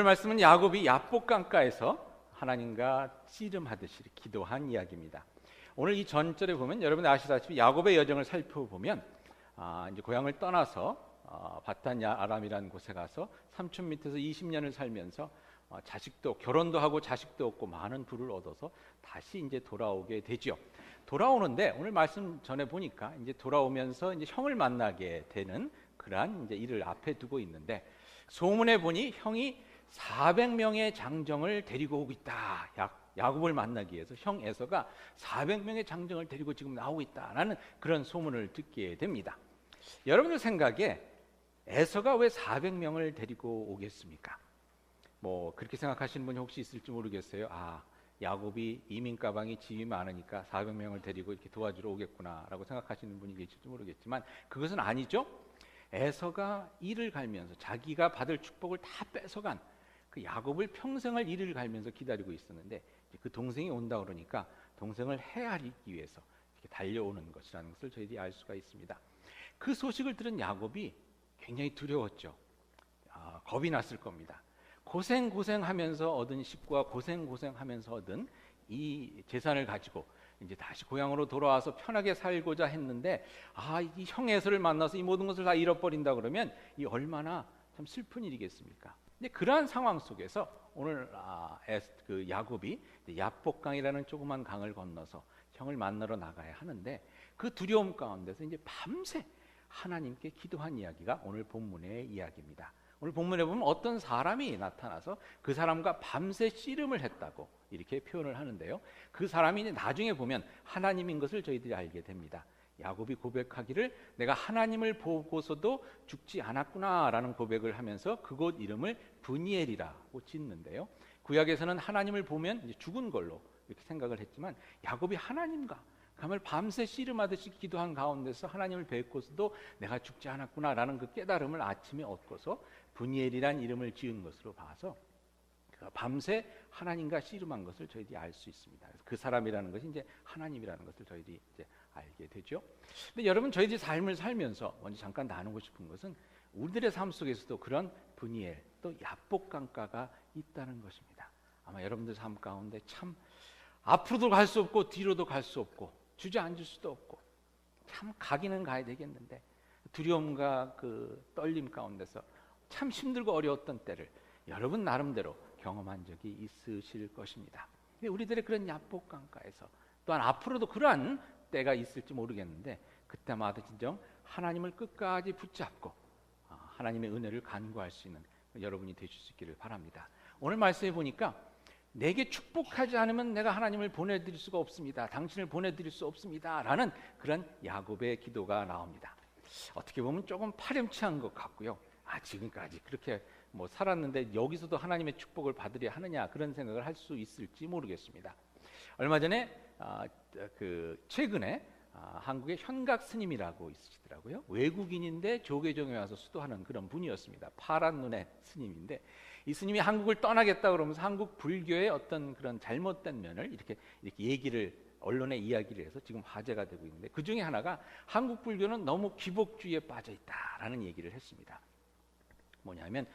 오늘 말씀은 야곱이 야복 강가에서 하나님과 씨름하듯이 기도한 이야기입니다. 오늘 이 전절에 보면 여러분 아시다시피 야곱의 여정을 살펴보면 이제 고향을 떠나서 바탄 아람이라는 곳에 가서 삼촌 밑에서 20년을 살면서 자식도 결혼도 하고 자식도 얻고 많은 부를 얻어서 다시 이제 돌아오게 되죠. 돌아오는데 오늘 말씀 전에 보니까 이제 돌아오면서 이제 형을 만나게 되는 그러한 이제 일을 앞에 두고 있는데 소문에 보니 형이 400명의 장정을 데리고 오고 있다. 야곱을 만나기 위해서 형 에서가 400명의 장정을 데리고 지금 나오고 있다라는 그런 소문을 듣게 됩니다. 여러분들 생각에 에서가 왜 400명을 데리고 오겠습니까? 뭐 그렇게 생각하시는 분이 혹시 있을지 모르겠어요. 야곱이 이민 가방이 집이 많으니까 400명을 데리고 이렇게 도와주러 오겠구나라고 생각하시는 분이 계실지 모르겠지만 그것은 아니죠. 에서가 이를 갈면서 자기가 받을 축복을 다 뺏어간 그 야곱을 평생을 이를 갈면서 기다리고 있었는데 그 동생이 온다 그러니까 동생을 헤아리기 위해서 이렇게 달려오는 것이라는 것을 저희들이 알 수가 있습니다. 그 소식을 들은 야곱이 굉장히 두려웠죠. 겁이 났을 겁니다. 고생하면서 얻은 식구와 고생하면서 얻은 이 재산을 가지고 이제 다시 고향으로 돌아와서 편하게 살고자 했는데 이 형 에서를 만나서 이 모든 것을 다 잃어버린다 그러면 이 얼마나 참 슬픈 일이겠습니까? 근데 그러한 상황 속에서 오늘 그 야곱이 야복강이라는 조그만 강을 건너서 형을 만나러 나가야 하는데 그 두려움 가운데서 이제 밤새 하나님께 기도한 이야기가 오늘 본문의 이야기입니다. 오늘 본문에 보면 어떤 사람이 나타나서 그 사람과 밤새 씨름을 했다고 이렇게 표현을 하는데요. 그 사람이 이제 나중에 보면 하나님인 것을 저희들이 알게 됩니다. 야곱이 고백하기를 내가 하나님을 보고서도 죽지 않았구나라는 고백을 하면서 그곳 이름을 브니엘이라고 짓는데요. 구약에서는 하나님을 보면 이제 죽은 걸로 이렇게 생각을 했지만 야곱이 하나님과 정말 밤새 씨름하듯이 기도한 가운데서 하나님을 뵙고서도 내가 죽지 않았구나라는 그 깨달음을 아침에 얻고서 브니엘이란 이름을 지은 것으로 봐서 밤새 하나님과 씨름한 것을 저희들이 알 수 있습니다. 그래서 그 사람이라는 것이 이제 하나님이라는 것을 저희들이 이제 알게 되죠. 근데 여러분 저희들이 삶을 살면서 먼저 잠깐 나누고 싶은 것은 우리들의 삶 속에서도 그런 브니엘 또 야복 강가가 있다는 것입니다. 아마 여러분들 삶 가운데 참 앞으로도 갈 수 없고 뒤로도 갈 수 없고 주저앉을 수도 없고 참 가기는 가야 되겠는데 두려움과 그 떨림 가운데서 참 힘들고 어려웠던 때를 여러분 나름대로 경험한 적이 있으실 것입니다. 우리들의 그런 야복 강가에서 또한 앞으로도 그러한 때가 있을지 모르겠는데 그때마다 진정 하나님을 끝까지 붙잡고 하나님의 은혜를 간구할 수 있는 여러분이 되실 수 있기를 바랍니다. 오늘 말씀해 보니까 내게 축복하지 않으면 내가 하나님을 보내드릴 수가 없습니다. 당신을 보내드릴 수 없습니다. 라는 그런 야곱의 기도가 나옵니다. 어떻게 보면 조금 파렴치한 것 같고요. 지금까지 그렇게 살았는데 여기서도 하나님의 축복을 받으려 하느냐 그런 생각을 할 수 있을지 모르겠습니다. 얼마 전에 최근에 한국의 현각 스님이라고 있으시더라고요. 외국인인데 조계종에 와서 수도하는 그런 분이었습니다. 파란 눈의 스님인데 이 스님이 한국을 떠나겠다 그러면서 한국 불교의 어떤 그런 잘못된 면을 이렇게 얘기를 언론에 이야기를 해서 지금 화제가 되고 있는데 그 중에 하나가 한국 불교는 너무 귀복주의에 빠져 있다라는 얘기를 했습니다. 뭐냐면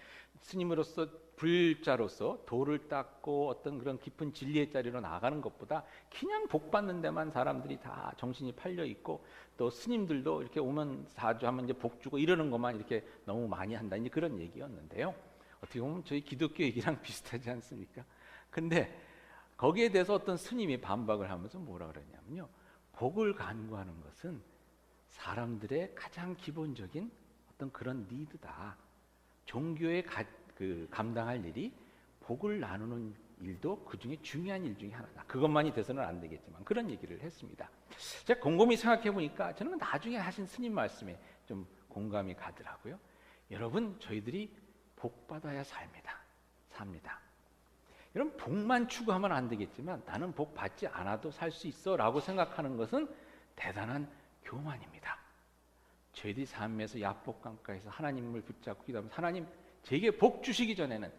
스님으로서 불자로서 도를 닦고 어떤 그런 깊은 진리의 자리로 나가는 것보다 그냥 복 받는 데만 사람들이 다 정신이 팔려 있고 또 스님들도 이렇게 오면 사주하면 이제 복 주고 이러는 것만 이렇게 너무 많이 한다 이제 그런 얘기였는데요. 어떻게 보면 저희 기독교 얘기랑 비슷하지 않습니까? 근데 거기에 대해서 어떤 스님이 반박을 하면서 뭐라 그러냐면요. 복을 간구하는 것은 사람들의 가장 기본적인 어떤 그런 니드다. 종교에 감당할 일이 복을 나누는 일도 그 중에 중요한 일 중에 하나다. 그것만이 돼서는 안 되겠지만 그런 얘기를 했습니다. 제가 곰곰이 생각해 보니까 저는 나중에 하신 스님 말씀에 좀 공감이 가더라고요. 여러분 저희들이 복 받아야 삽니다. 여러분 복만 추구하면 안 되겠지만 나는 복 받지 않아도 살 수 있어 라고 생각하는 것은 대단한 교만입니다. 저희들이 삶에서 야복 강가에서 하나님을 붙잡고 기도하면서 하나님 제게 복 주시기 전에는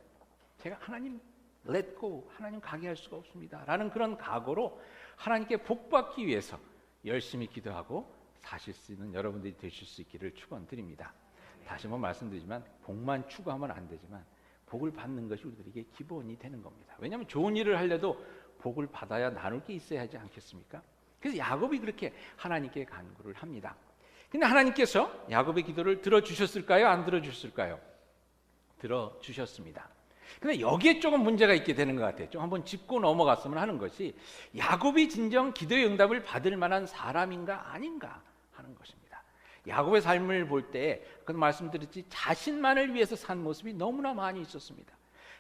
제가 하나님 let go 하나님 가게 할 수가 없습니다 라는 그런 각오로 하나님께 복 받기 위해서 열심히 기도하고 사실 수 있는 여러분들이 되실 수 있기를 축원드립니다. 다시 한번 말씀드리지만 복만 추구하면 안 되지만 복을 받는 것이 우리들에게 기본이 되는 겁니다. 왜냐하면 좋은 일을 하려도 복을 받아야 나눌 게 있어야 하지 않겠습니까? 그래서 야곱이 그렇게 하나님께 간구를 합니다. 근데 하나님께서 야곱의 기도를 들어주셨을까요? 안 들어주셨을까요? 들어주셨습니다. 근데 여기에 조금 문제가 있게 되는 것 같아요. 좀 한번 짚고 넘어갔으면 하는 것이, 야곱이 진정 기도의 응답을 받을 만한 사람인가 아닌가 하는 것입니다. 야곱의 삶을 볼 때 아까 말씀드렸지, 자신만을 위해서 산 모습이 너무나 많이 있었습니다.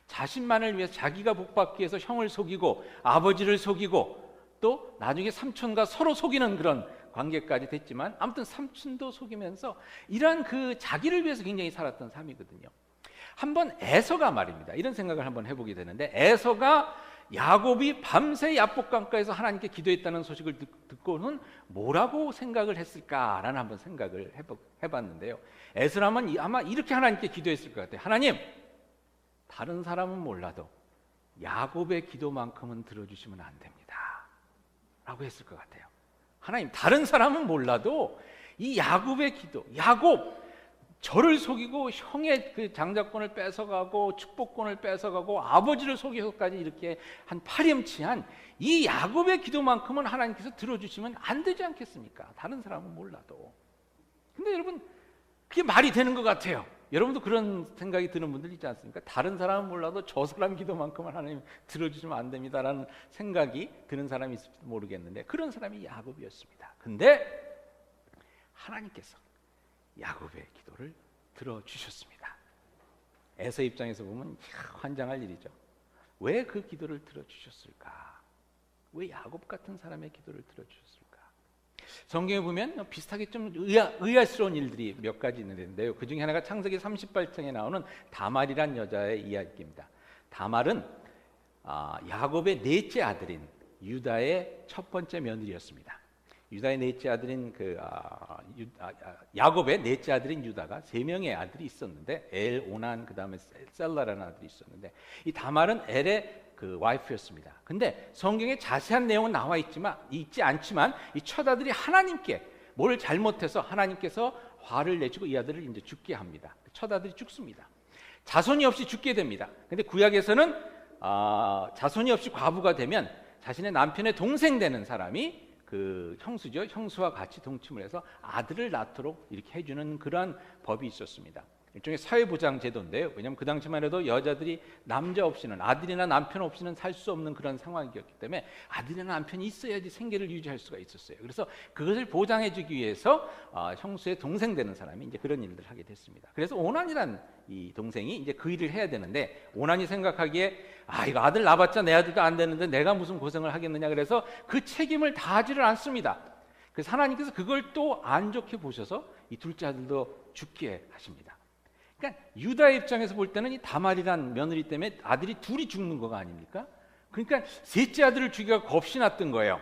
자신만을 위해서, 자기가 복받기 위해서 형을 속이고 아버지를 속이고 또 나중에 삼촌과 서로 속이는 그런 관계까지 됐지만, 아무튼 삼촌도 속이면서 이러한 그 자기를 위해서 굉장히 살았던 삶이거든요. 한번 에서가 말입니다, 이런 생각을 한번 해보게 되는데, 에서가 야곱이 밤새 야복강가에서 하나님께 기도했다는 소식을 듣고는 뭐라고 생각을 했을까라는 한번 생각을 해봤는데요. 에서라면 아마 이렇게 하나님께 기도했을 것 같아요. 하나님, 다른 사람은 몰라도 야곱의 기도만큼은 들어주시면 안 됩니다 라고 했을 것 같아요. 하나님, 다른 사람은 몰라도 이 야곱의 기도, 야곱 저를 속이고 형의 그 장자권을 뺏어가고 축복권을 뺏어가고 아버지를 속여서까지 이렇게 한 파렴치한 이 야곱의 기도만큼은 하나님께서 들어주시면 안 되지 않겠습니까? 다른 사람은 몰라도. 근데 여러분, 그게 말이 되는 것 같아요. 여러분도 그런 생각이 드는 분들 있지 않습니까? 다른 사람은 몰라도 저 사람 기도만큼은 하나님 들어주시면 안 됩니다라는 생각이 드는 사람이 있을지도 모르겠는데, 그런 사람이 야곱이었습니다. 근데 하나님께서 야곱의 기도를 들어주셨습니다. 에서 입장에서 보면 환장할 일이죠. 왜 그 기도를 들어주셨을까? 왜 야곱 같은 사람의 기도를 들어주셨을까? 성경에 보면 비슷하게 좀 의아스러운 일들이 몇 가지 있는데요. 그 중에 하나가 창세기 38장에 나오는 다말이란 여자의 이야기입니다. 다말은 야곱의 넷째 아들인 유다의 첫 번째 며느리였습니다. 유다의 넷째 아들인 야곱의 넷째 아들인 유다가 세 명의 아들이 있었는데, 엘, 오난, 그 다음에 셀라라는 아들이 있었는데, 이 다말은 엘의 그 와이프였습니다. 근데 성경에 자세한 내용은 나와 있지 않지만 이 첫 아들이 하나님께 뭘 잘못해서 하나님께서 화를 내시고 이 아들을 이제 죽게 합니다. 첫 아들이 죽습니다. 자손이 없이 죽게 됩니다. 근데 구약에서는 자손이 없이 과부가 되면 자신의 남편의 동생 되는 사람이 그 형수죠. 형수와 같이 동침을 해서 아들을 낳도록 이렇게 해주는 그러한 법이 있었습니다. 일종의 사회보장 제도인데요. 왜냐하면 그 당시만 해도 여자들이 남자 없이는, 아들이나 남편 없이는 살 수 없는 그런 상황이었기 때문에 아들이나 남편이 있어야지 생계를 유지할 수가 있었어요. 그래서 그것을 보장해주기 위해서 형수의 동생 되는 사람이 이제 그런 일들을 하게 됐습니다. 그래서 오난이란 이 동생이 이제 그 일을 해야 되는데, 오난이 생각하기에 이거 아들 낳아봤자 내 아들도 안 되는데 내가 무슨 고생을 하겠느냐, 그래서 그 책임을 다하지를 않습니다. 그래서 하나님께서 그걸 또 안 좋게 보셔서 이 둘째 아들도 죽게 하십니다. 그러니까 유다의 입장에서 볼 때는 이 다말이란 며느리 때문에 아들이 둘이 죽는 거가 아닙니까? 그러니까 셋째 아들을 죽이가 겁이 났던 거예요.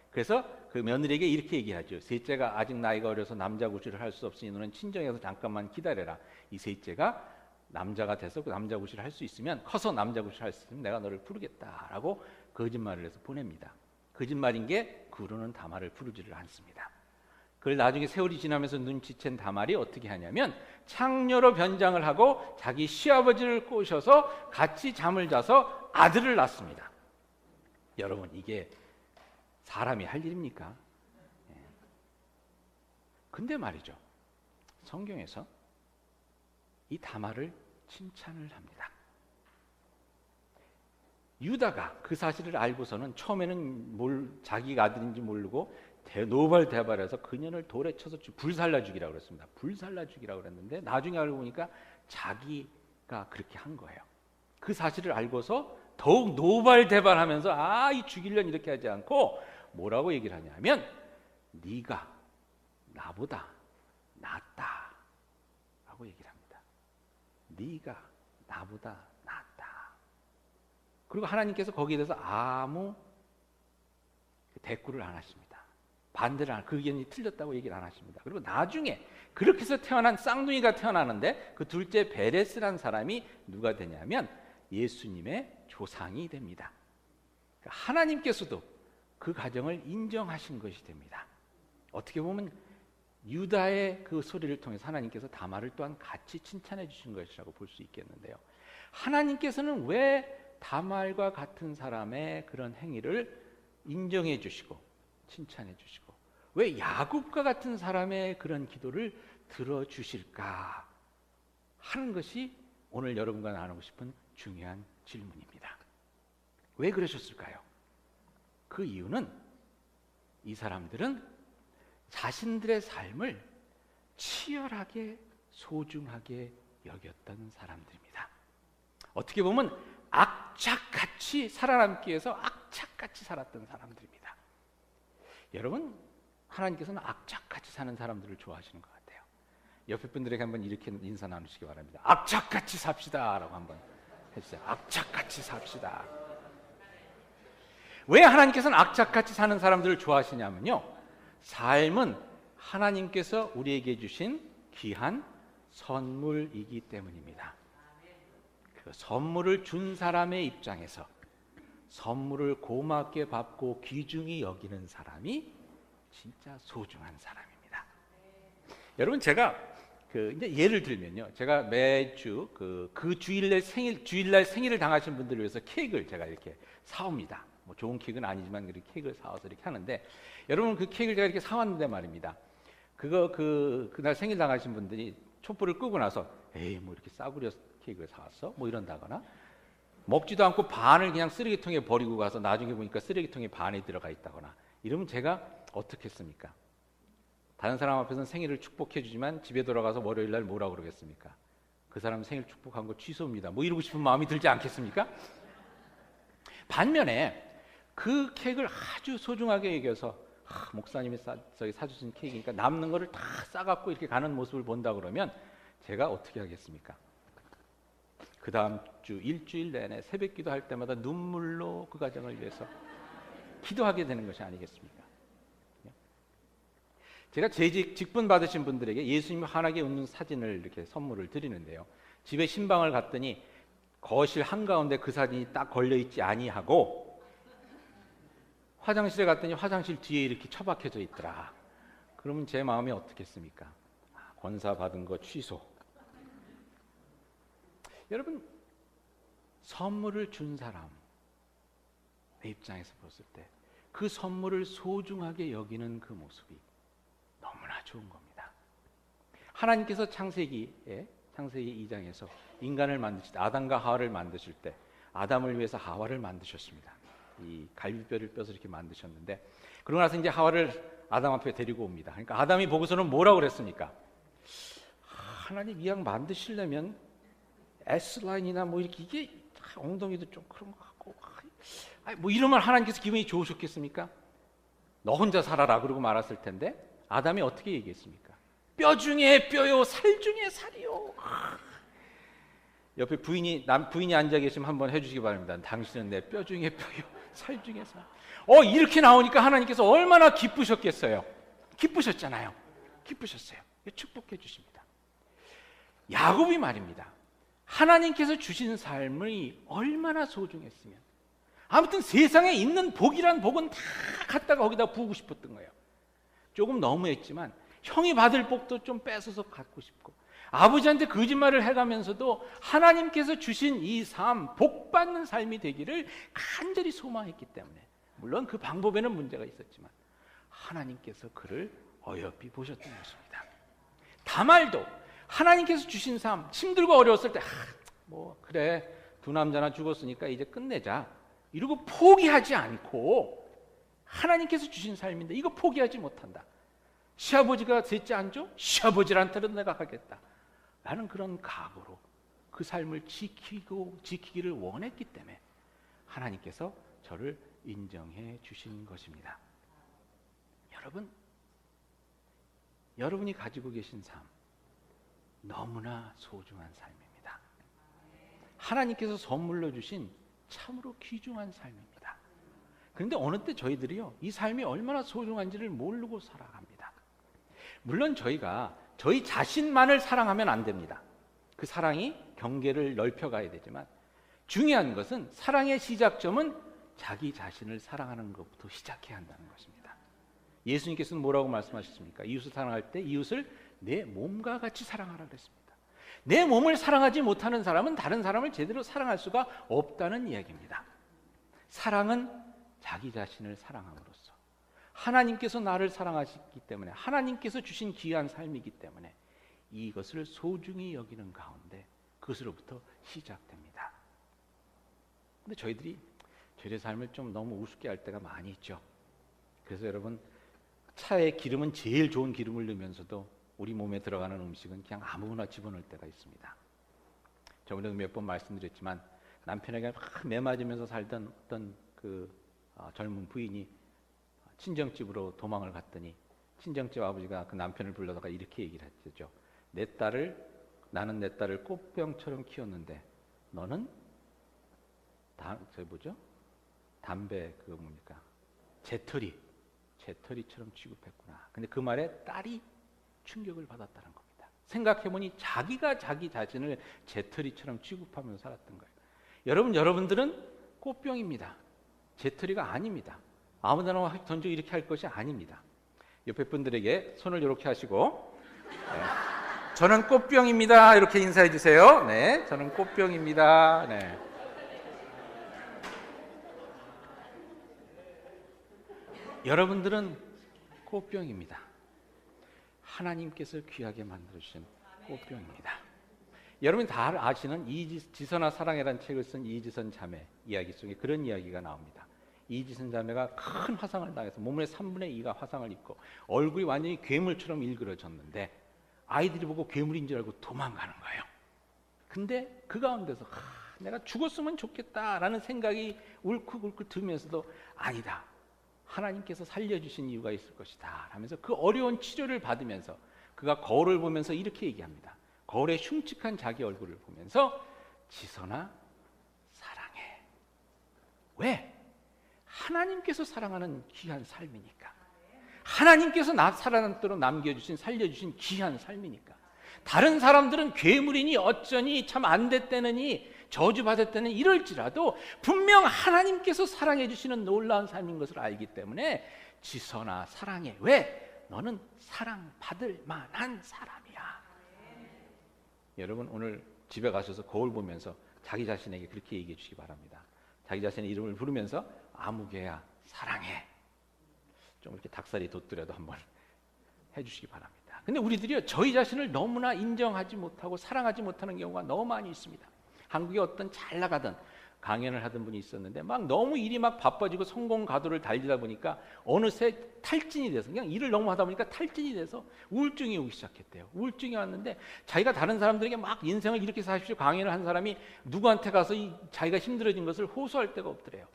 그래서 그 며느리에게 이렇게 얘기하죠. 셋째가 아직 나이가 어려서 남자 구실을 할 수 없으니 너는 친정에서 잠깐만 기다려라. 이 셋째가 남자가 돼서 그 남자 구실을 할 수 있으면, 커서 남자 구실을 할 수 있으면 내가 너를 부르겠다라고 거짓말을 해서 보냅니다. 거짓말인 게 그 후로는 다말을 부르지를 않습니다. 그걸 나중에 세월이 지나면서 눈치챈 다말이 어떻게 하냐면 창녀로 변장을 하고 자기 시아버지를 꼬셔서 같이 잠을 자서 아들을 낳습니다. 여러분, 이게 사람이 할 일입니까? 근데 말이죠, 성경에서 이 다말을 칭찬을 합니다. 유다가 그 사실을 알고서는 처음에는 자기가 아들인지 모르고 노발대발해서 그년을 돌에 쳐서 불살라 죽이라고 그랬습니다. 불살라 죽이라고 그랬는데 나중에 알고 보니까 자기가 그렇게 한 거예요. 그 사실을 알고서 더욱 노발대발하면서 이 죽이려니 이렇게 하지 않고 뭐라고 얘기를 하냐면, 네가 나보다 낫다 라고 얘기를 합니다. 네가 나보다 낫다. 그리고 하나님께서 거기에 대해서 아무 대꾸를 안 하십니다. 반대를 그 의견이 틀렸다고 얘기를 안 하십니다. 그리고 나중에 그렇게 해서 태어난 쌍둥이가 태어나는데 그 둘째 베레스란 사람이 누가 되냐면 예수님의 조상이 됩니다. 하나님께서도 그 가정을 인정하신 것이 됩니다. 어떻게 보면 유다의 그 소리를 통해서 하나님께서 다말을 또한 같이 칭찬해 주신 것이라고 볼 수 있겠는데요. 하나님께서는 왜 다말과 같은 사람의 그런 행위를 인정해 주시고 칭찬해 주시고 왜 야곱과 같은 사람의 그런 기도를 들어주실까 하는 것이 오늘 여러분과 나누고 싶은 중요한 질문입니다. 왜 그러셨을까요? 그 이유는 이 사람들은 자신들의 삶을 치열하게 소중하게 여겼던 사람들입니다. 어떻게 보면 악착같이 살아남기 위해서 악착같이 살았던 사람들입니다. 여러분, 하나님께서는 악착같이 사는 사람들을 좋아하시는 것 같아요. 옆에 분들에게 한번 이렇게 인사 나누시기 바랍니다. 악착같이 삽시다 라고 한번 해주세요. 악착같이 삽시다. 왜 하나님께서는 악착같이 사는 사람들을 좋아하시냐면요, 삶은 하나님께서 우리에게 주신 귀한 선물이기 때문입니다. 그 선물을 준 사람의 입장에서 선물을 고맙게 받고 귀중히 여기는 사람이 진짜 소중한 사람입니다. 여러분, 제가 이제 예를 들면요, 제가 매주 그 주일날 생일을 당하신 분들을 위해서 케이크를 제가 이렇게 사옵니다. 뭐 좋은 케이크는 아니지만 그렇게 케이크를 사와서 이렇게 하는데, 여러분, 그 케이크를 제가 이렇게 사왔는데 말입니다. 그날 생일 당하신 분들이 촛불을 끄고 나서 에이 뭐 이렇게 싸구려 케이크를 사왔어? 뭐 이런다거나, 먹지도 않고 반을 그냥 쓰레기통에 버리고 가서 나중에 보니까 쓰레기통에 반이 들어가 있다거나, 이러면 제가 어떻게 했습니까? 다른 사람 앞에서는 생일을 축복해 주지만 집에 돌아가서 월요일 날 뭐라고 그러겠습니까? 그 사람 생일 축복한 거 취소입니다. 뭐 이러고 싶은 마음이 들지 않겠습니까? 반면에 그 케이크를 아주 소중하게 여겨서 목사님이 사주신 케이크니까 남는 거를 다 싸갖고 이렇게 가는 모습을 본다 그러면 제가 어떻게 하겠습니까? 그 다음 주 일주일 내내 새벽 기도할 때마다 눈물로 그 가정을 위해서 기도하게 되는 것이 아니겠습니까? 제가 재직 직분 받으신 분들에게 예수님이 환하게 웃는 사진을 이렇게 선물을 드리는데요, 집에 신방을 갔더니 거실 한가운데 그 사진이 딱 걸려있지 아니하고 화장실에 갔더니 화장실 뒤에 이렇게 처박혀져 있더라. 그러면 제 마음이 어떻겠습니까? 권사 받은 거 취소. 여러분, 선물을 준 사람의 입장에서 봤을 때 그 선물을 소중하게 여기는 그 모습이 너무나 좋은 겁니다. 하나님께서 창세기 2장에서 인간을 만드실 때, 아담과 하와를 만드실 때 아담을 위해서 하와를 만드셨습니다. 이 갈비뼈를 뼈서 이렇게 만드셨는데, 그러고 나서 이제 하와를 아담 앞에 데리고 옵니다. 그러니까 아담이 보고서는 뭐라고 그랬습니까? 하나님 이왕 만드시려면 S라인이나 뭐 이렇게 이게 엉덩이도 좀 그런 것 같고 뭐 이러면 하나님께서 기분이 좋으셨겠습니까? 너 혼자 살아라 그러고 말았을 텐데, 아담이 어떻게 얘기했습니까? 뼈 중에 뼈요, 살 중에 살이요. 옆에 부인이 앉아 계시면 한번 해주시기 바랍니다. 당신은 내 뼈 중에 뼈요, 살 중에 살. 이렇게 나오니까 하나님께서 얼마나 기쁘셨겠어요. 기쁘셨잖아요. 기쁘셨어요. 축복해 주십니다. 야곱이 말입니다. 하나님께서 주신 삶이 얼마나 소중했으면, 아무튼 세상에 있는 복이란 복은 다 갖다가 거기다 부으고 싶었던 거예요. 조금 너무했지만 형이 받을 복도 좀 뺏어서 갖고 싶고, 아버지한테 거짓말을 해가면서도 하나님께서 주신 이 삶, 복 받는 삶이 되기를 간절히 소망했기 때문에, 물론 그 방법에는 문제가 있었지만 하나님께서 그를 어여삐 보셨던 것입니다. 다말도 하나님께서 주신 삶, 힘들고 어려웠을 때 뭐 그래 두 남자나 죽었으니까 이제 끝내자 이러고 포기하지 않고, 하나님께서 주신 삶인데 이거 포기하지 못한다. 시아버지가 셋째 안 줘? 시아버지한테는 내가 하겠다 라는 그런 각오로 그 삶을 지키기를 원했기 때문에 하나님께서 저를 인정해 주신 것입니다. 여러분이 가지고 계신 삶 너무나 소중한 삶입니다. 하나님께서 선물로 주신 참으로 귀중한 삶입니다. 그런데 어느 때 저희들이요, 이 삶이 얼마나 소중한지를 모르고 살아갑니다. 물론 저희가 저희 자신만을 사랑하면 안 됩니다. 그 사랑이 경계를 넓혀가야 되지만, 중요한 것은 사랑의 시작점은 자기 자신을 사랑하는 것부터 시작해야 한다는 것입니다. 예수님께서는 뭐라고 말씀하셨습니까? 이웃을 사랑할 때 이웃을 내 몸과 같이 사랑하라 그랬습니다. 내 몸을 사랑하지 못하는 사람은 다른 사람을 제대로 사랑할 수가 없다는 이야기입니다. 사랑은 자기 자신을 사랑함으로써 하나님께서 나를 사랑하시기 때문에 하나님께서 주신 귀한 삶이기 때문에 이것을 소중히 여기는 가운데 그것으로부터 시작됩니다. 근데 저희들이 저희의 삶을 좀 너무 우습게 할 때가 많이 있죠. 그래서 여러분 차에 기름은 제일 좋은 기름을 넣으면서도 우리 몸에 들어가는 음식은 그냥 아무거나 집어넣을 때가 있습니다. 저번에도 몇 번 말씀드렸지만 남편에게 막 매맞으면서 살던 어떤 젊은 부인이 친정집으로 도망을 갔더니 친정집 아버지가 그 남편을 불러다가 이렇게 얘기를 했죠. 나는 내 딸을 꽃병처럼 키웠는데 너는 담배 재털이처럼 취급했구나. 근데 그 말에 딸이 충격을 받았다는 겁니다. 생각해보니 자기가 자기 자신을 재털이처럼 취급하면서 살았던 거예요. 여러분들은 꽃병입니다. 재털이가 아닙니다. 아무데나 던져 이렇게 할 것이 아닙니다. 옆에 분들에게 손을 이렇게 하시고 네. 저는 꽃병입니다. 이렇게 인사해 주세요. 네, 저는 꽃병입니다. 네. 여러분들은 꽃병입니다. 하나님께서 귀하게 만들어주신 꽃병입니다. 여러분이 다 아시는 지선아 사랑해라는 책을 쓴 이지선 자매 이야기 속에 그런 이야기가 나옵니다. 이지선 자매가 큰 화상을 당해서 몸의 3분의 2가 화상을 입고 얼굴이 완전히 괴물처럼 일그러졌는데 아이들이 보고 괴물인 줄 알고 도망가는 거예요. 근데 그 가운데서 내가 죽었으면 좋겠다라는 생각이 울컥울컥 들면서도 아니다. 하나님께서 살려주신 이유가 있을 것이다 하면서 그 어려운 치료를 받으면서 그가 거울을 보면서 이렇게 얘기합니다. 거울에 흉측한 자기 얼굴을 보면서 지선아 사랑해. 왜? 하나님께서 사랑하는 귀한 삶이니까. 하나님께서 나 살아남도록 남겨주신 살려주신 귀한 삶이니까. 다른 사람들은 괴물이니 어쩌니 참 안 됐다느니 저주받았다는 이럴지라도 분명 하나님께서 사랑해 주시는 놀라운 삶인 것을 알기 때문에 지선아 사랑해. 왜? 너는 사랑받을 만한 사람이야. 여러분 오늘 집에 가셔서 거울 보면서 자기 자신에게 그렇게 얘기해 주시기 바랍니다. 자기 자신의 이름을 부르면서 아무개야 사랑해. 좀 이렇게 닭살이 돋더라도 한번 해주시기 바랍니다. 근데 우리들이요 저희 자신을 너무나 인정하지 못하고 사랑하지 못하는 경우가 너무 많이 있습니다. 한국에 어떤 잘 나가던 강연을 하던 분이 있었는데 막 너무 일이 막 바빠지고 성공 가도를 달리다 보니까 어느새 탈진이 돼서 그냥 일을 너무 하다 보니까 탈진이 돼서 우울증이 오기 시작했대요. 우울증이 왔는데 자기가 다른 사람들에게 막 인생을 이렇게 사십시오 강연을 한 사람이 누구한테 가서 자기가 힘들어진 것을 호소할 데가 없더래요.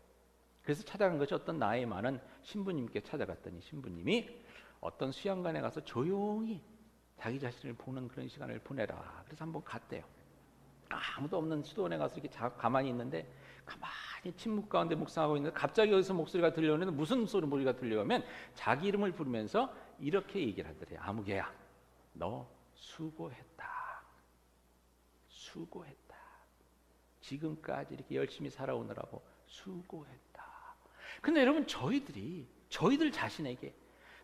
그래서 찾아간 것이 어떤 나이 많은 신부님께 찾아갔더니 신부님이 어떤 수양관에 가서 조용히 자기 자신을 보는 그런 시간을 보내라. 그래서 한번 갔대요. 아무도 없는 수도원에 가서 이렇게 가만히 있는데 가만히 침묵 가운데 묵상하고 있는데 갑자기 여기서 목소리가 들려오는데 무슨 소리가 들려오면 자기 이름을 부르면서 이렇게 얘기를 하더래요. 아무개야 너 수고했다. 수고했다. 지금까지 이렇게 열심히 살아오느라고 수고했다. 근데 여러분 저희들 자신에게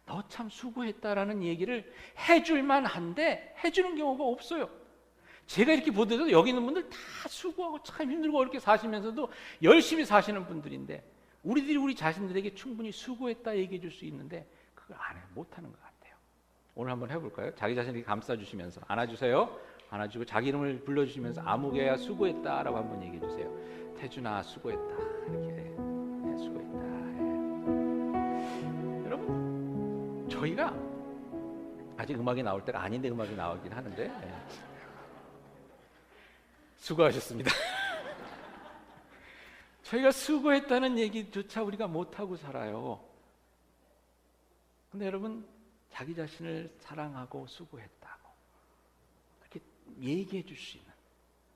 너 참 수고했다라는 얘기를 해줄만 한데 해주는 경우가 없어요. 제가 이렇게 보더라도 여기 있는 분들 다 수고하고 참 힘들고 어렵게 사시면서도 열심히 사시는 분들인데 우리들이 우리 자신들에게 충분히 수고했다 얘기해 줄 수 있는데 그걸 못하는 것 같아요. 오늘 한번 해볼까요? 자기 자신에게 감싸주시면서 안아주세요. 안아주고 자기 이름을 불러주시면서 아무개야 수고했다라고 한번 얘기해 주세요. 태준아 수고했다. 이렇게 수고했다. 여러분 저희가 아직 음악이 나올 때가 아닌데 음악이 나오긴 하는데 수고하셨습니다. 저희가 수고했다는 얘기조차 우리가 못하고 살아요. 근데 여러분 자기 자신을 사랑하고 수고했다고 이렇게 얘기해 줄 수 있는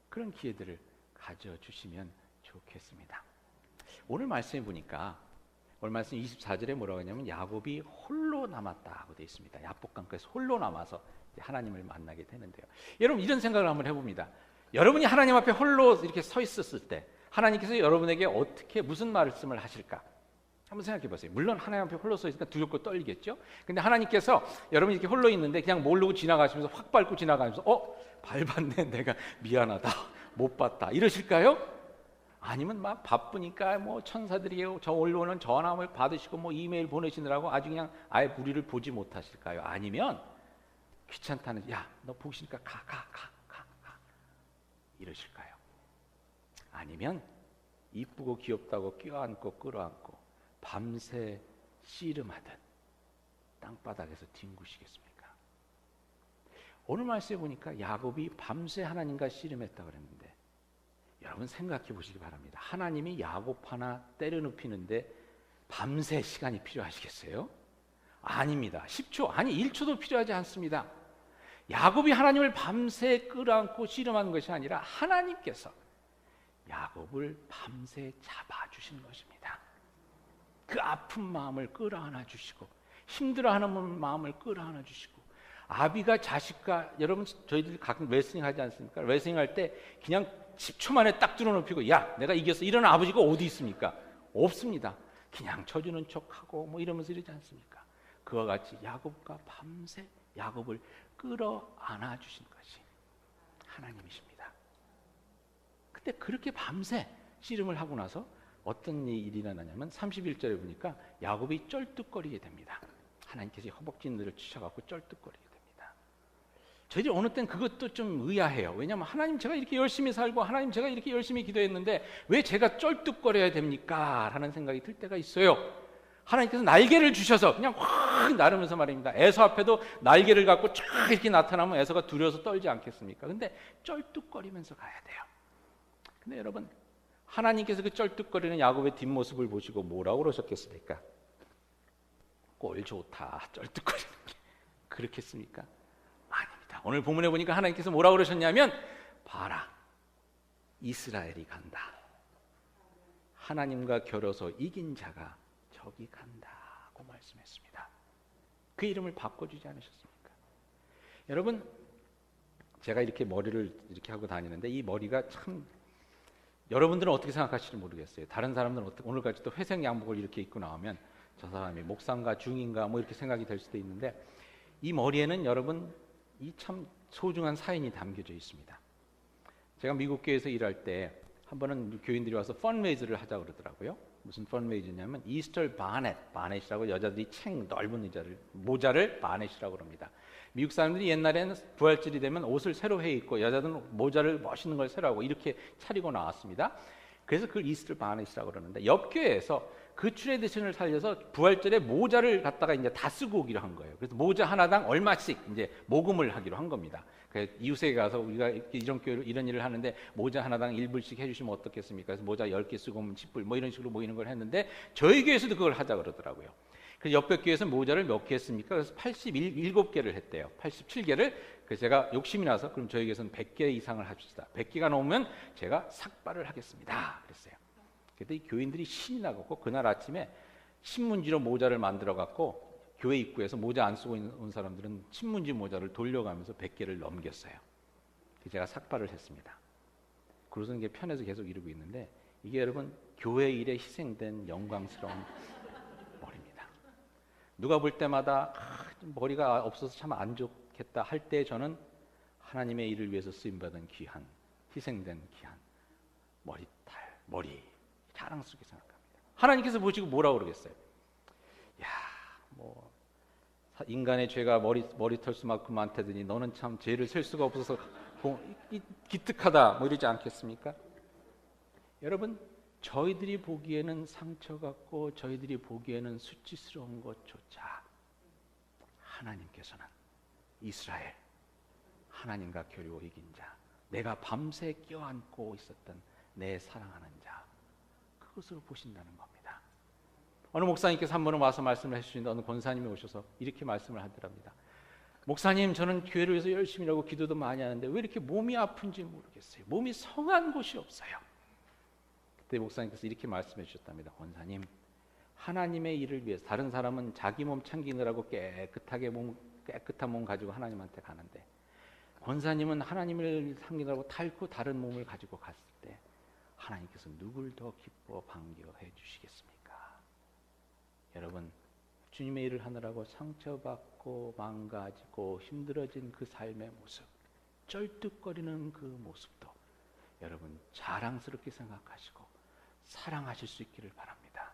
그런 기회들을 가져주시면 좋겠습니다. 오늘 말씀해 보니까 오늘 말씀 24절에 뭐라고 하냐면 야곱이 홀로 남았다고 되어 있습니다. 야복강가에서 홀로 남아서 하나님을 만나게 되는데요. 여러분 이런 생각을 한번 해봅니다. 여러분이 하나님 앞에 홀로 이렇게 서 있었을 때 하나님께서 여러분에게 어떻게 무슨 말씀을 하실까? 한번 생각해 보세요. 물론 하나님 앞에 홀로 서 있으니까 두렵고 떨리겠죠. 근데 하나님께서 여러분이 이렇게 홀로 있는데 그냥 모르고 지나가시면서 확 밟고 지나가면서 밟았네, 내가 미안하다, 못 봤다 이러실까요? 아니면 막 바쁘니까 뭐 천사들이 저 올라오는 전화를 받으시고 뭐 이메일 보내시느라고 아주 그냥 아예 우리를 보지 못하실까요? 아니면 귀찮다는, 야, 너 보기 싫으니까 가 이러실까요? 아니면 이쁘고 귀엽다고 껴안고 끌어안고 밤새 씨름하듯 땅바닥에서 뒹구시겠습니까? 오늘 말씀에 보니까 야곱이 밤새 하나님과 씨름했다고 그랬는데, 여러분 생각해 보시기 바랍니다. 하나님이 야곱 하나 때려 눕히는데 밤새 시간이 필요하시겠어요? 아닙니다. 10초, 아니 1초도 필요하지 않습니다. 야곱이 하나님을 밤새 끌어안고 씨름하는 것이 아니라 하나님께서 야곱을 밤새 잡아주신 것입니다. 그 아픈 마음을 끌어안아 주시고 힘들어하는 마음을 끌어안아 주시고, 아비가 자식과, 여러분 저희들 가끔 레슬링 하지 않습니까? 레슬링 할 때 그냥 10초 만에 딱 들어눕히고 야, 내가 이겼어 이런 아버지가 어디 있습니까? 없습니다. 그냥 쳐주는 척하고 뭐 이러면서 이러지 않습니까? 그와 같이 야곱과 밤새 야곱을 끌어안아 주신 것이 하나님이십니다. 근데 그렇게 밤새 씨름을 하고 나서 어떤 일이 일어나냐면 31절에 보니까 야곱이 쩔뚝거리게 됩니다. 하나님께서 허벅지들을 치셔갖고 쩔뚝거리게 됩니다. 저희들 어느 땐 그것도 좀 의아해요. 왜냐하면 하나님, 제가 이렇게 열심히 살고 하나님, 제가 이렇게 열심히 기도했는데 왜 제가 쩔뚝거려야 됩니까? 라는 생각이 들 때가 있어요. 하나님께서 날개를 주셔서 그냥 확 나르면서 말입니다. 에서 앞에도 날개를 갖고 쫙 이렇게 나타나면 에서가 두려워서 떨지 않겠습니까? 근데 쩔뚝거리면서 가야 돼요. 근데 여러분, 하나님께서 그 쩔뚝거리는 야곱의 뒷모습을 보시고 뭐라고 그러셨겠습니까? 꼴 좋다, 쩔뚝거리는 게 그렇겠습니까? 아닙니다. 오늘 본문에 보니까 하나님께서 뭐라고 그러셨냐면, 봐라, 이스라엘이 간다. 하나님과 겨뤄서 이긴 자가 저기 간다고 말씀했습니다. 그 이름을 바꿔주지 않으셨습니까? 여러분, 제가 이렇게 머리를 이렇게 하고 다니는데 이 머리가 참, 여러분들은 어떻게 생각하실지 모르겠어요. 다른 사람들은 오늘까지 또 회색 양복을 이렇게 입고 나오면 저 사람이 목사인가 중인가 뭐 이렇게 생각이 될 수도 있는데, 이 머리에는 여러분 이 참 소중한 사연이 담겨져 있습니다. 제가 미국 교회에서 일할 때 한 번은 교인들이 와서 펀레이즈를 하자 그러더라고요. 무슨 펀레이즈냐면 이스터 바넷이라고 여자들이 책 넓은 모자를 바넷이라고 합니다. 미국 사람들이 옛날에는 부활절이 되면 옷을 새로 해 입고 여자들은 모자를 멋있는 걸 새로 하고 이렇게 차리고 나왔습니다. 그래서 그걸 이스터 바넷이라고 그러는데, 옆 교회에서 그 트레디션을 살려서 부활절에 모자를 갖다가 이제 다 쓰고 오기로 한 거예요. 그래서 모자 하나당 얼마씩 이제 모금을 하기로 한 겁니다. 그래서 이웃에 가서 우리가 이런 교회로 이런 일을 하는데 모자 하나당 1불씩 해주시면 어떻겠습니까? 그래서 모자 10개 쓰고 오면 10불 뭐 이런 식으로 모이는 걸 했는데, 저희 교회에서도 그걸 하자 그러더라고요. 그래서 옆에 교회에서 모자를 몇 개 했습니까? 그래서 87개를 했대요. 87개를. 그래서 제가 욕심이 나서 그럼 저희 교회에서는 100개 이상을 합시다. 100개가 넘으면 제가 삭발을 하겠습니다. 그랬어요. 그때 이 교인들이 신이 나갖고 그날 아침에 신문지로 모자를 만들어 갖고 교회 입구에서 모자 안 쓰고 온 사람들은 신문지 모자를 돌려가면서 100개를 넘겼어요. 제가 삭발을 했습니다. 그래서 이게 편해서 계속 이러고 있는데, 이게 여러분 교회 일에 희생된 영광스러운 머리입니다. 누가 볼 때마다 머리가 없어서 참 안 좋겠다 할 때 저는 하나님의 일을 위해서 쓰임받은 귀한, 희생된 귀한 머리 자랑스럽게 생각합니다. 하나님께서 보시고 뭐라고 그러겠어요? 야, 뭐 인간의 죄가 머리털 수만큼 많다더니 너는 참 죄를 셀 수가 없어서 기특하다 뭐 이러지 않겠습니까? 여러분, 저희들이 보기에는 상처 같고 저희들이 보기에는 수치스러운 것조차 하나님께서는 이스라엘, 하나님과 겨루어 이긴 자, 내가 밤새 껴안고 있었던 내 사랑하는 자, 그것으로 보신다는 겁니다. 어느 목사님께서 한 번은 와서 말씀을 해주시는데 어느 권사님이 오셔서 이렇게 말씀을 하더랍니다. 목사님, 저는 교회를 위해서 열심히 하고 기도도 많이 하는데 왜 이렇게 몸이 아픈지 모르겠어요. 몸이 성한 곳이 없어요. 그때 목사님께서 이렇게 말씀해 주셨답니다. 권사님, 하나님의 일을 위해서, 다른 사람은 자기 몸 챙기느라고 깨끗한 몸 가지고 하나님한테 가는데, 권사님은 하나님을 섬기느라고 닳고 다른 몸을 가지고 갔을 때 하나님께서 누굴 더 기뻐 반겨해 주시겠습니까? 여러분, 주님의 일을 하느라고 상처받고 망가지고 힘들어진 그 삶의 모습, 쩔뚝거리는 그 모습도 여러분 자랑스럽게 생각하시고 사랑하실 수 있기를 바랍니다.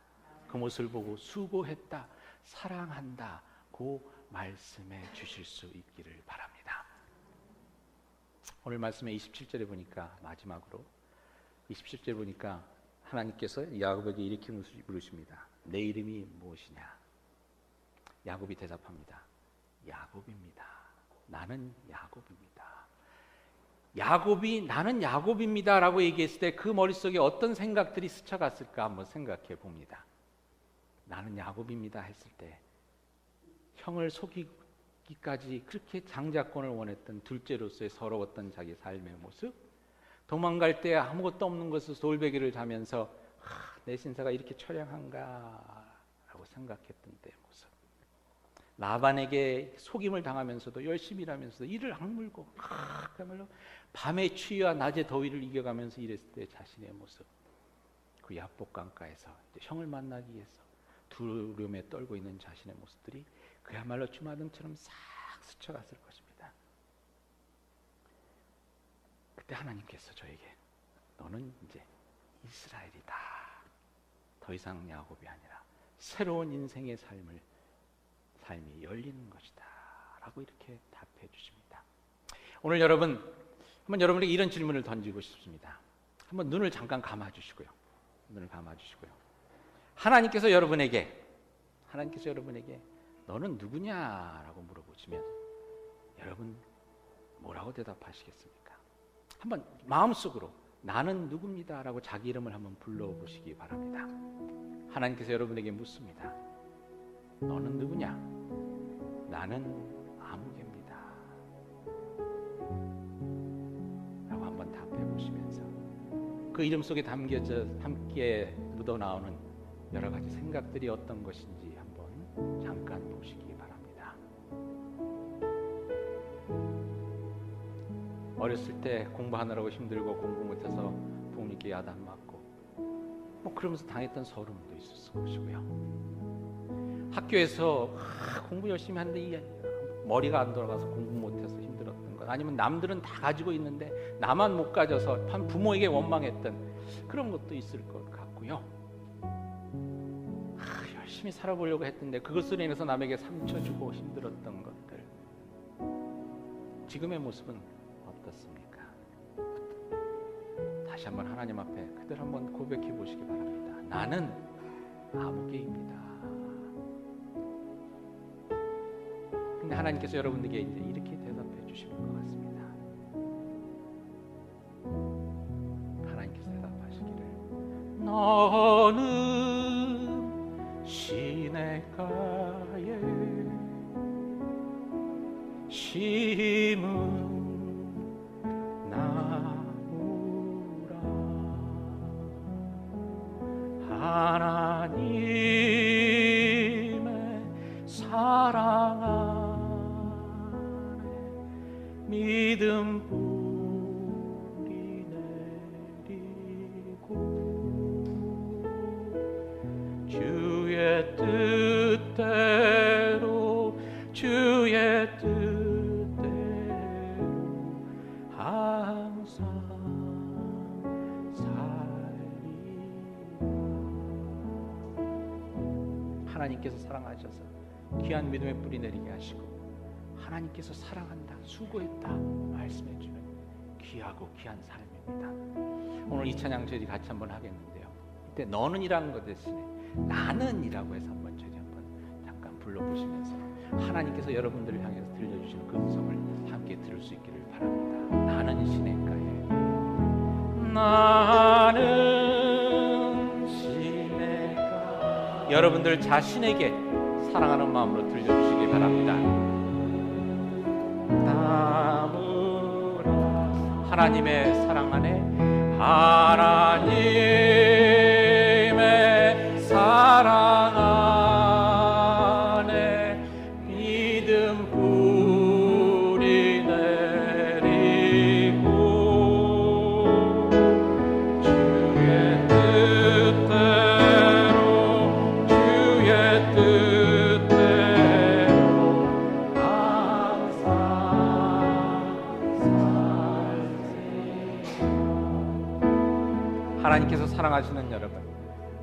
그 모습을 보고 수고했다, 사랑한다 고 말씀해 주실 수 있기를 바랍니다. 오늘 말씀의 27절에 보니까 마지막으로 27절에 보니까 하나님께서 야곱에게 이렇게 물으십니다. 내 이름이 무엇이냐? 야곱이 대답합니다. 야곱입니다. 나는 야곱입니다. 야곱이 나는 야곱입니다 라고 얘기했을 때 그 머릿속에 어떤 생각들이 스쳐갔을까 한번 생각해 봅니다. 나는 야곱입니다 했을 때 형을 속이기까지 그렇게 장자권을 원했던 둘째로서의 서러웠던 자기 삶의 모습, 도망갈 때 아무것도 없는 것을 돌베개를 자면서 내 신사가 이렇게 처량한가 라고 생각했던 때의 모습, 라반에게 속임을 당하면서도 열심히 일하면서도 이를 악물고 그야말로 밤의 추위와 낮의 더위를 이겨가면서 일했을 때 자신의 모습, 그 야복 강가에서 형을 만나기 위해서 두려움에 떨고 있는 자신의 모습들이 그야말로 주마등처럼 싹 스쳐갔을 것입니다. 그때 하나님께서 저에게 너는 이제 이스라엘이다, 더 이상 야곱이 아니라 새로운 인생의 삶이 열리는 것이다 라고 이렇게 답해 주십니다. 오늘 한번 여러분에게 이런 질문을 던지고 싶습니다. 한번 눈을 잠깐 감아주시고요. 하나님께서 여러분에게 너는 누구냐라고 물어보시면 여러분 뭐라고 대답하시겠습니까? 한번 마음속으로 나는 누굽니다 라고 자기 이름을 한번 불러보시기 바랍니다. 하나님께서 여러분에게 묻습니다. 너는 누구냐? 나는 아무개입니다 라고 한번 답해 보시면서 그 이름 속에 담겨져 함께 묻어나오는 여러 가지 생각들이 어떤 것인지 한번 잠깐 보시기 바랍니다. 어렸을 때 공부하느라고 힘들고 공부 못해서 부모님께 야단 맞고 그러면서 당했던 서름도 있었을 것이고요. 학교에서 공부 열심히 하는데 머리가 안 돌아가서 공부 못해서 힘들었던 것, 아니면 남들은 다 가지고 있는데 나만 못 가져서 부모에게 원망했던 그런 것도 있을 것 같고요. 열심히 살아보려고 했는데 그것으로 인해서 남에게 상처 주고 힘들었던 것들, 지금의 모습은 어떻습니까? 다시 한번 하나님 앞에 그들 한번 고백해 보시기 바랍니다. 나는 아무개입니다. 근데 하나님께서 여러분에게 이제 이렇게 대답해 주시는 것 같습니다. 하나님께서 대답하시기를 너는 시냇가에 심은 나무라 하나님의 사랑 믿음 뿌리 내리고 주의 뜻대로 항상 살리라. 하나님께서 사랑하셔서 귀한 믿음의 뿌리 내리게 하시고 하나님께서 사랑한다, 수고했다 말씀해주는 귀하고 귀한 삶입니다. 오늘 이 찬양 저희 같이 한번 하겠는데요. 이때 너는 이라는 것 대신에 나는 이라고 해서 한번 저희 한번 잠깐 불러보시면서 하나님께서 여러분들을 향해서 들려주시는 그 음성을 함께 들을 수 있기를 바랍니다. 나는 시냇가에, 나는 시냇가. 여러분들 자신에게 사랑하는 마음으로 들려주시기 바랍니다. 하나님의 사랑 안에, 하나님의 사랑 안에 믿음 뿌리 내리고 주의 뜻대로 항상 하나님께서 사랑하시는 여러분,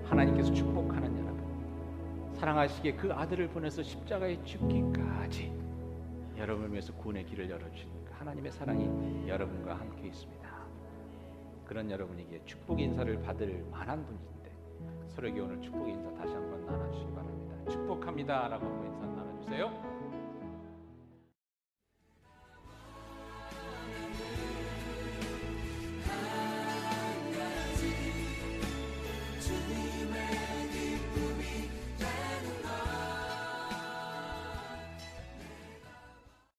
하나님께서 축복하는 여러분, 사랑하시기에 그 아들을 보내서 십자가에 죽기까지 여러분을 위해서 구원의 길을 열어주시니까 하나님의 사랑이 여러분과 함께 있습니다. 그런 여러분에게 축복 인사를 받을 만한 분인데 서로에게 오늘 축복 인사 다시 한번 나눠주시기 바랍니다. 축복합니다 라고 한번 인사 나눠주세요.